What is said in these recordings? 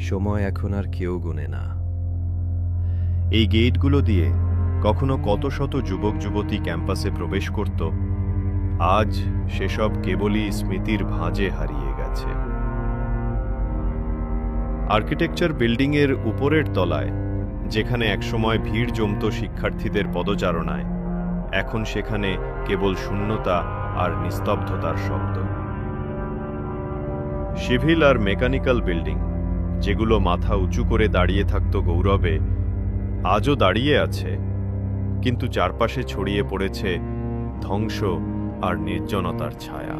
সময় এখন আর কেউ গুনে না। এই গেটগুলো দিয়ে কখনো কত শত যুবক যুবতী ক্যাম্পাসে প্রবেশ করত, আজ সেসব কেবলই স্মৃতির ভাঁজে হারিয়ে গেছে। আর্কিটেকচার বিল্ডিংয়ের উপরের তলায়, যেখানে একসময় ভিড় জমত শিক্ষার্থীদের পদচারণায়, এখন সেখানে কেবল শূন্যতা আর নিস্তব্ধতার শব্দ। সিভিল আর মেকানিক্যাল বিল্ডিং, যেগুলো মাথা উঁচু করে দাঁড়িয়ে থাকত গৌরবে, আজও দাঁড়িয়ে আছে, কিন্তু চারপাশে ছড়িয়ে পড়েছে ধ্বংস আর নির্জনতার ছায়া।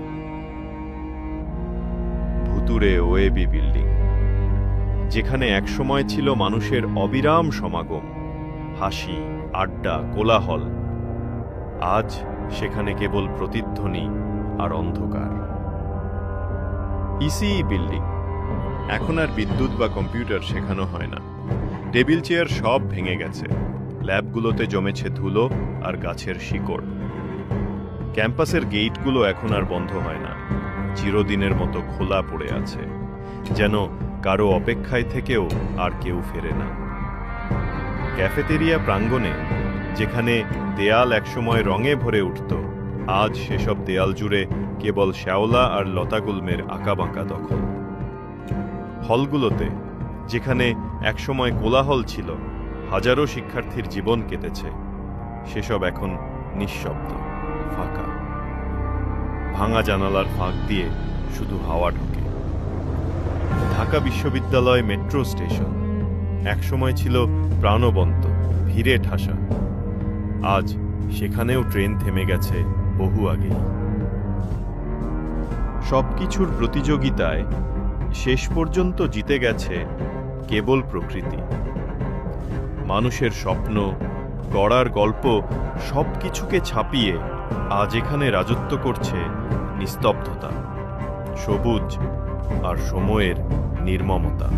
ভুতুড়ে ওয়েবি বিল্ডিং, যেখানে একসময় ছিল মানুষের অবিরাম সমাগম, হাসি, আড্ডা, কোলাহল, আজ সেখানে কেবল প্রতিধ্বনি আর অন্ধকার। ইসিই বিল্ডিং, এখন আর বিদ্যুৎ বা কম্পিউটার শেখানো হয় না। টেবিল চেয়ার সব ভেঙে গেছে, ল্যাবগুলোতে জমেছে ধুলো আর গাছের শিকড়। ক্যাম্পাসের গেটগুলো এখন আর বন্ধ হয় না, চিরদিনের মতো খোলা পড়ে আছে, যেন কারো অপেক্ষায় থেকেও আর কেউ ফেরে না। ক্যাফেটেরিয়া প্রাঙ্গণে, যেখানে দেয়াল একসময় রঙে ভরে উঠত, আজ সেসব দেয়াল জুড়ে কেবল শ্যাওলা আর লতাগুল্মের আঁকাবাঁকা দখল। হলগুলোতে, যেখানে একসময় কোলাহল ছিল, হাজারো শিক্ষার্থীর জীবন কেটেছে, সেসব এখন নিঃশব্দ, ফাঁকা। ভাঙা জানালার ফাঁক দিয়ে শুধু হাওয়া ঢোকে। ঢাকা বিশ্ববিদ্যালয় মেট্রো স্টেশন একসময় ছিল প্রাণবন্ত, ভিড়ে ঠাসা, আজ সেখানেও ট্রেন থেমে গেছে বহু আগেই। সবকিছুর প্রতিযোগিতায় শেষ পর্যন্ত জিতে গেছে কেবল প্রকৃতি। মানুষের স্বপ্ন, গড়ার গল্প, সবকিছুকে ছাপিয়ে আজ এখানে রাজত্ব করছে নিস্তব্ধতা, সবুজ আর সময়ের নির্মমতা।